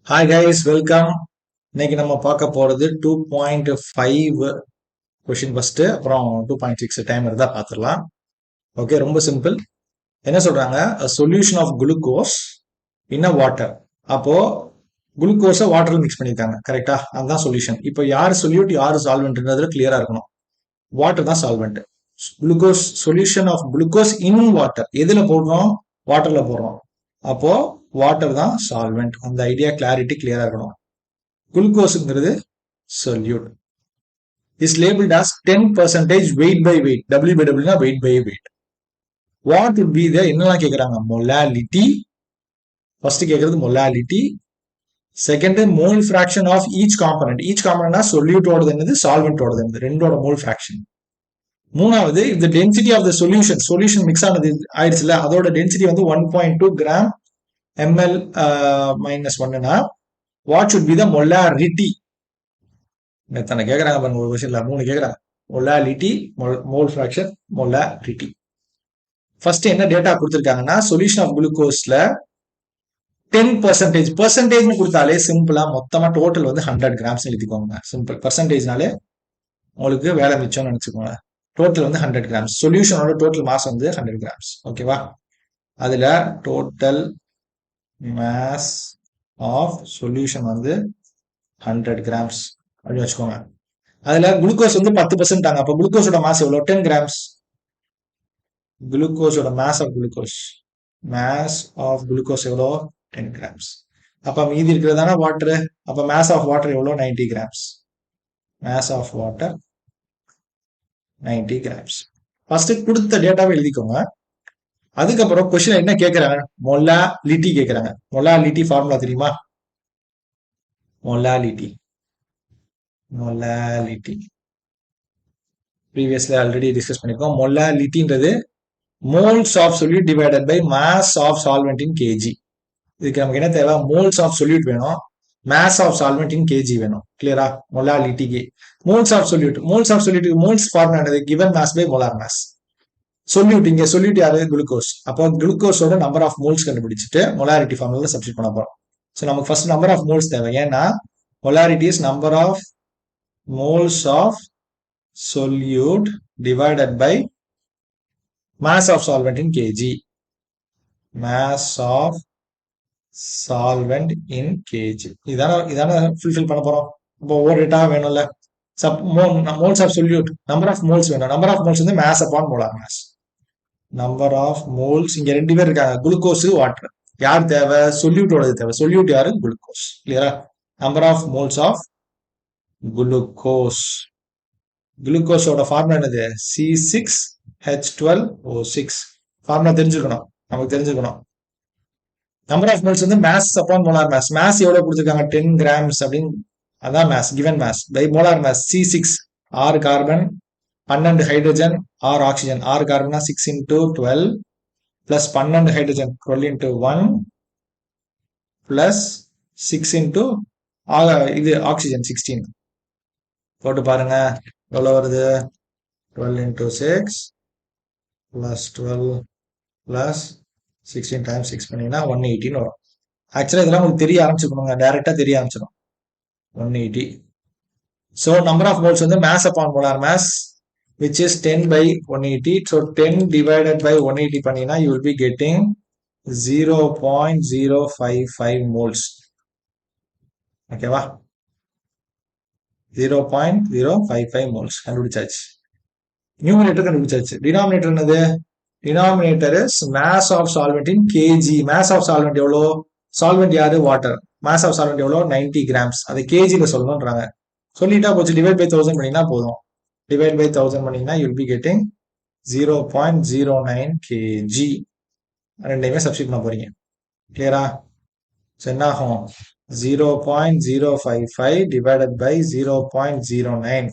Hi guys, welcome. இன்னைக்கு நம்ம பார்க்க போறது 2.5 கொஷின் ஃபர்ஸ்ட், அப்புறம் 2.6 டைம் இருந்தா பார்த்துடலாம். ஓகே, ரொம்ப சிம்பிள். என்ன சொல்றாங்க? Solution of glucose in a water. அப்போ குளுக்கோஸை வாட்டர்ல மிக்ஸ் பண்ணிருக்காங்க, கரெக்டா? அதுதான் சொல்யூஷன். இப்போ யார் சொல்யூட் யார் சால்வெண்ட்ன்றதுல கிளியரா இருக்கணும். வாட்டர் தான் solvent. Glucose solution of glucose in water எதுல போடுறோம்? வாட்டர்ல போடுறோம். அப்போ வாட்டர் தான் சால்வெண்ட். அந்த ஐடியா கிளாரிட்டி கிளியரா இருக்கணும். குளுக்கோஸுங்கிறது solute is labelled as 10% weight by weight. W by W னா weight by weight. What would be the என்னெல்லாம் கேட்குறாங்க? மொலாலிட்டி. ஃபர்ஸ்ட் கேட்கறது molality. Second mole fraction of each component. Each காம்பனன்ட்னா சொல்யூட்டோடது என்னது, சால்வெண்டோடது என்னது, ரெண்டோட மோல் ஃபிராக்ஷன். மூணாவது, இந்த density of the solution mix ஆனது ஆயிடுச்சுல, அதோட டென்சிட்டி வந்து 1.2 கிராம் ml -1னா what should be the molarity? எத்தனை கேட்கறாங்க பாருங்க, ஒரு கொஸ்டின்ல 3 கேட்கறாங்க. Molality, mole fraction, molarity. First என்ன டேட்டா கொடுத்துருக்காங்கன்னா, சொல்யூஷன் ஆஃப் குளுக்கோஸ்ல 10% பர்சன்டேஜ்னு கொடுத்தாலே சிம்பிளா மொத்தமா டோட்டல் வந்து 100 கிராம்ஸ் எழுதிக்கோங்க. சிம்பிள். பர்சன்டேஜ்னாலே உங்களுக்கு வேலை மிச்சம்னு நினைச்சுக்கோங்க. டோட்டல் வந்து 100 கிராம்ஸ். சொல்யூஷனோட டோட்டல் மாஸ் வந்து 100 கிராம்ஸ். ஓகேவா? அதுல டோட்டல் மாஸ் ஆஃப் சொல்யூஷன் வந்து 100 கிராம்ஸ் அப்படின்னு வச்சுக்கோங்க. அதுல குளுக்கோஸ் வந்து 10% தாங்க. அப்ப குளுக்கோஸோட மாஸ் எவ்வளவு? 10 கிராம்ஸ். குளுக்கோஸோட மாஸ் ஆஃப் குளுக்கோஸ் எவ்வளோ? 10 கிராம்ஸ். அப்ப மீதி இருக்கிறதான வாட்டர். அப்ப மாஸ் ஆஃப் வாட்டர் எவ்வளோ? 90 grams. Mass of water 90 grams. First கொடுத்த டேட்டாவை எழுதிக்கோங்க. அதுக்கப்புறம் கொஸ்டின் என்ன கேட்கறாங்க? மொலாலிட்டி கேட்கறாங்க. மொலாலிட்டி ஃபார்முலா தெரியுமா? மொலாலிட்டி ப்ரீவியஸ்ல ஆல்ரெடி டிஸ்கஸ் பண்ணிருக்கோம். மொலாலிட்டின்றது moles of solute divided by mass of solvent in KG. இதுக்கு நமக்கு என்ன தேவை? மோல்ஸ் ஆஃப் சொல்யூட் வேணும், mass of solvent in KG வேணும். கிளியரா? மொலாலிட்டிக்கு moles of solute moles formula என்னது? Given mass by molar mass. Solute, இங்க சொல்யூட் யாரு? குளுக்கோஸ். அப்போ குளுக்கோஸோட நம்பர் ஆஃப் மோல்ஸ் கண்டுபிடிச்சிட்டு மொலாரிட்டி ஃபார்முலா சப்ஸ்டிட் பண்ண போறோம். ஸோ நமக்கு ஃபர்ஸ்ட் நம்பர் ஆஃப் மோல்ஸ் தேவை. ஏன்னா molarity is number of moles of solute divided by mass of solvent in kg. Mass of solvent in kg. இதான fulfill பண்ண போறோம். இப்போ ஒவ்வொரு டேட்டா வேணும்ல. Moles of solute, number of moles வேணும். Number of moles வந்து mass upon molar mass. Number of moles இங்க 2 பேர் இருக்காங்க, குளுக்கோஸ், வாட்டர். யார் தேவை? சொல்யூட்டோட தேவை. சொல்யூட் யாரு? குளுக்கோஸ். கிளியரா? Number of moles of glucose. குளுக்கோஸோட ஃபார்முலா என்னது? C6H12O6. ஃபார்முலா தெரிஞ்சுக்கணும், நமக்கு தெரிஞ்சுக்கணும். நம்பர் ஆஃப் மோல்ஸ் வந்து mass upon molar mass. Mass எவ்வளவு கொடுத்துருக்காங்க? 10 கிராம்ஸ் அப்படின்னு. அதான் mass, given mass by molar mass. C6, 6 carbon, 12 hydrogen, 6 oxygen. 6 கார்பனா 6 into 12 plus 12 hydrogen 12 into 1 plus 6 into இது ஆக்சிஜன் 16. போட்டு பாருங்க எவ்வளவு வருது? 12 into 6 plus 12 plus 16 times 6 பண்ணீங்கன்னா 180 வரும். ஆக்சுவலா இதெல்லாம் உங்களுக்கு தெரிய ஆரம்பிச்சுக்கணுங்க, டைரக்டா தெரிய ஆரம்பிச்சிடும். 180. ஸோ நம்பர் ஆஃப் மோல்ஸ் வந்து mass upon molar mass which is 10 by 180. So 10 divided by 180 பண்ணீங்கன்னா you will be getting 0.055 moles. ஓகேவா? 0.055 moles கண்டுபிடிச்சாச்சு. நியூமரேட்டர் கண்டுபிடிச்சாச்சு. டினாமினேட்டர் என்னது? Denominator is mass of solvent in KG. Mass of solvent எவ்வளோ? Solvent யாரு? Water. Mass of solvent எவ்வளோ? 90 grams. அதை கேஜில சொல்லணும்ன்றாங்க. சொல்லிட்டா போச்சு. டிவைட் பை 1000 பண்ணீங்கன்னா போதும். டிவைட் பை 1000 பண்ணீங்கன்னா you will be getting 0.09 kg. ரெண்டையுமே சப்ஸ்டிட் பண்ண போறீங்க. கிளியரா? என்ன ஆகும்? 0.055 divided by 0.09.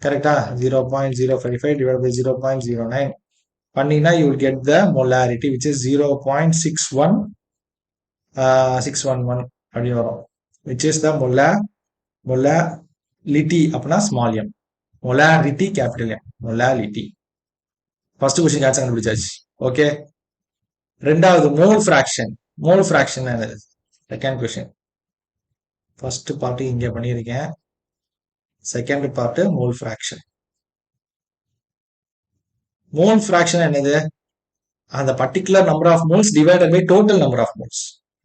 கரெக்டா? 0.055 divided by 0.09 பண்ணீங்கன்னா you will get the molarity which is 0.611 அப்படி வரும். which is the molality அப்படின்னா small m, molarity capital M, molality. First question answer கண்டுபிடிச்சாச்சு. ஓகே. ரெண்டாவது மோல் ஃபிராக்ஷன். மோல் ஃபிராக்ஷன் என்னது? Second question. ஃபர்ஸ்ட் பார்ட் இங்க பண்ணியிருக்கேன். Second part mole fraction. Mole fraction என்னது? அந்த particular number of moles divided by total number of moles.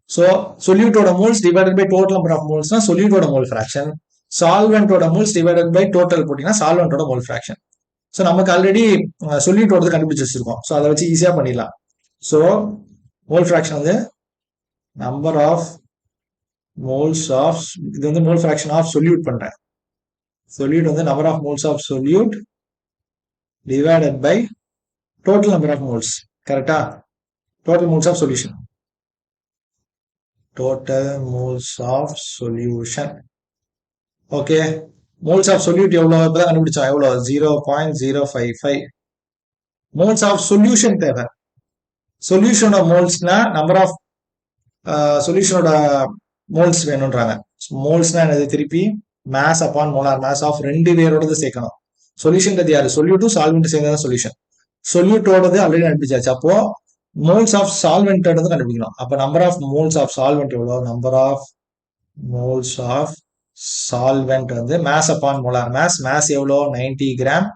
So சொல்யூட்டோட moles divided by total number of மோல்ஸ்னா சொல்யூட்டோட mole fraction. சால்வெண்டோட moles divided by total போட்டீங்கன்னா சால்வெண்டோட மோல் ஃபிராக்ஷன். ஸோ நமக்கு already சொல்யூட்டோட கண்டுபிடிச்சு வச்சிருக்கோம். ஸோ அதை வச்சு ஈஸியாக பண்ணிடலாம். ஸோ மோல் ஃபிராக்ஷன் வந்து நம்பர் ஆஃப் மோல்ஸ் ஆஃப், இது வந்து மோல் ஃபிராக்ஷன் ஆஃப் சொல்யூட் பண்றேன். சொல்யூட் வந்து number of moles of solute divided by total number of moles. கரெக்டா? Total moles of solution. total moles of solution. Okay, moles of solute எவ்வளவு இப்பதான் கண்டுபிடிச்சோம். எவ்வளவு? 0.055. Moles of solution தேவை. சொல்யூஷனோட மோல்ஸ்னா நம்பர் ஆஃப் சொல்யூஷனோட மோல்ஸ் வேணும்ன்றாங்க. மோல்ஸ்னா என்னது? திருப்பி mass upon molar mass of ரெண்டு பேரோடது சேர்க்கணும். சொல்யூஷன்றது யாரு? சொல்யூட்டும் சால்வெண்ட் சேர்ந்ததான் சொல்யூஷன். சொல்யூட்டோடது ஆல்ரெடி கண்டுபிடிச்சாச்சு. அப்போ மோல்ஸ் ஆஃப் சால்வெண்ட் கண்டுபிடிக்கணும். அப்ப number of moles of solvent எவ்வளவு? Number of moles of solvent வந்து mass upon molar mass. Mass எவ்வளோ? 90 gram.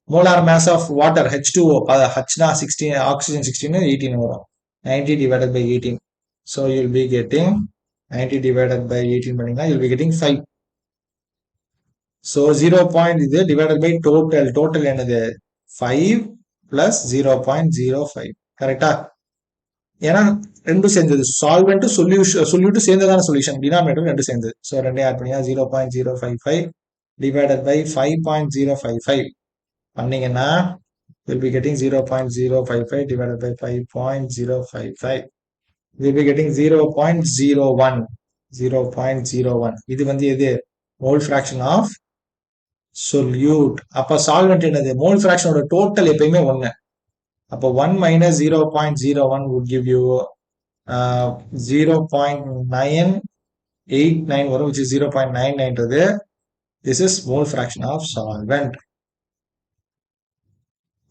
Molar mass of water H2O, Hனா 16, ஆக்சிஜன் 16, 18 வரும். 90 divided by 18. So you'll be getting 90 divided by 18 பண்ணீங்கன்னா you'll be getting 5. So 0. இது divided by total. Total என்னது? 5 plus 0.05. கரெக்டா? ஏன்னா ரெண்டும் சேர்ந்தது. சால்வெண்ட் சொல்யூட் சேர்ந்ததான சொல்யூஷன். டினாமினேட்டர் ரெண்டும் சேர்ந்தது. ஸோ ரெண்டே ஆட் பண்ணியா 0.055 டிவைடட் பை 5.055 பண்ணீங்கன்னா will be getting 0.055 divided by 5.055. will be getting 0.01. 0.01. இது வந்து எது? Mole fraction of solute. அப்ப சால்வெண்ட் என்னது? மோல் ஃபிராக்ஷனோட டோட்டல் எப்பயுமே 1. அப்போ 1 minus 0.01 would give you 0.989 வரும், which is 0.99. This is mole fraction of solvent.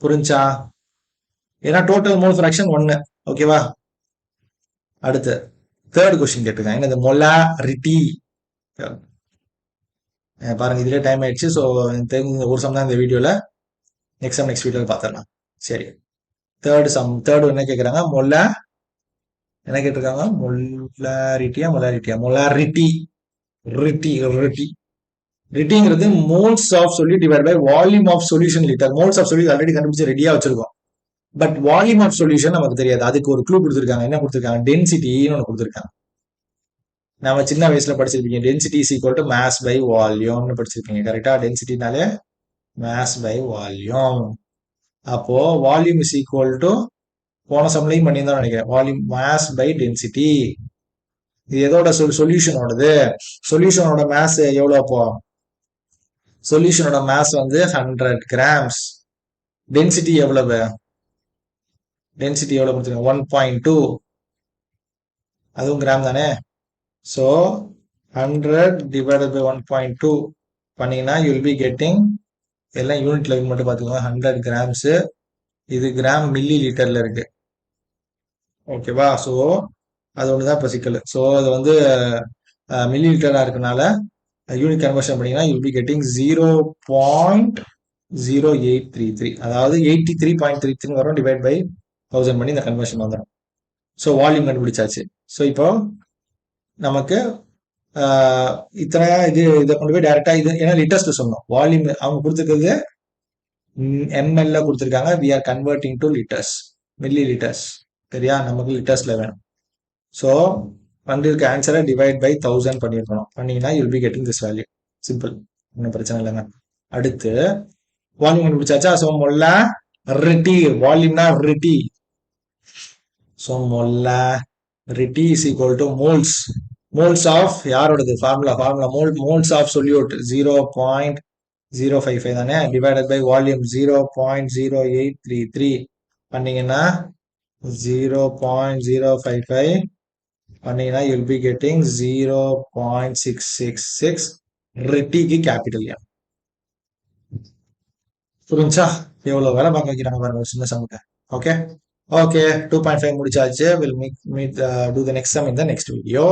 புரிஞ்சா? ஏன்னா டோட்டல் மோல் ஃபிராக்ஷன் 1. ஓகேவா? அடுத்து தேர்ட் கொஸ்டின் கேட்டிருக்காங்க. என்னது? மொலாரிட்டி. பாருங்க, இதுலயே டைம் ஆயிடுச்சு. ஸோ ஒரு சம் தான் இந்த வீடியோல. நெக்ஸ்ட் வீடியோல பார்த்துடலாம். சரி, தேர்டு என்ன கேட்குறாங்க? என்ன கேட்டிருக்காங்க? ரிட்டிங்கிறது moles of solute divide by volume of solution litre. Moles of solute already கண்டுபிடிச்சு ரெடியா வச்சிருக்கோம். பட் வால்யூம் ஆஃப் சொல்யூஷன் நமக்கு தெரியாது. அதுக்கு ஒரு க்ளூ கொடுத்துருக்காங்க. என்ன கொடுத்துருக்காங்க? டென்சிட்டின்னு ஒன்று கொடுத்துருக்காங்க. நம்ம சின்ன வயசுல படிச்சிருப்பீங்க. Density is equal to mass by வால்யூம்னு படிச்சிருப்பீங்க. கரெக்டா? டென்சிட்டினாலே மாஸ் பை வால்யூம். அப்போ வால்யூம் இஸ் ஈக்குவல் டு, போன சம்லையும் பண்ணியிருந்தோம் நினைக்கிறேன், வால்யூம் மாஸ் பை டென்சிட்டி. இது எதோட சொல்யூஷனோடது? சொல்யூஷனோட மாஸ் எவ்வளோ? அப்போ சொல்யூஷனோட மாஸ் வந்து 100 grams. டென்சிட்டி எவ்வளவு? டென்சிட்டி எவ்வளவு கொடுத்துருங்க? 1.2. அதுவும் கிராம் தானே. ஸோ 100 divided by 1.2 பண்ணீங்கன்னா you'll be getting, எல்லாம் யூனிட்ல மட்டும் பார்த்துக்கோங்க, 100 grams. இது கிராம் மில்லி லிட்டர்ல இருக்கு. ஓகேவா? ஸோ அது ஒண்ணுதான் இப்போ சிக்கல். ஸோ அது வந்து மில்லி லிட்டரா இருக்கனால யூனிட் கன்வர்ஷன் பண்ணீங்கன்னா you'll be getting 0.0833. அதாவது 83.33 வரும். டிவைட் பை 1000 பண்ணி இந்த கன்வர்ஷன் வந்துடும். ஸோ வால்யூம் கண்டுபிடிச்சாச்சு. ஸோ இப்போ நமக்கு இத்தனை இதை கொண்டு போய் டைரக்டா இது, ஏன்னா லிட்டர்ஸ்ல சொன்னோம். வால்யூம் அவங்க கொடுத்துருக்கிறது எம்எல்ல கொடுத்துருக்காங்க. We are converting to litres, millilitres. சரியா? நமக்கு லிட்டர்ஸ்ல வேணும். ஸோ வந்திருக்க ஆன்சரை டிவைட் பை 1000 பண்ணிருக்கணும். பண்ணீங்கன்னா you'll be getting this value. Simple, ஒன்றும் பிரச்சனை இல்லைங்க. அடுத்து வால்யூம் கண்டுபிடிச்சாச்சா? So molarity. வால்யூம்னா ரிட்டி. So molarity is equal to moles. Moles of யாரோடது? ஃபார்முலா மோல்ஸ் ஆஃப் சொல்யூட் 0.055 தானே, டிவைடட் பை வால்யூம் 0.0833 பண்ணீங்கன்னா 0.055 பண்ணீங்கன்னா you'll be getting 0.666. ரிட்டிக்கு கேபிட்டல் எம். புரிஞ்சா? எவ்வளவு வேலை பார்க்க வைக்கிறாங்க பாருங்க சின்ன சமுக்க. ஓகே 2.5 முடிச்சாச்சு. Will meet do the next sum in the next video.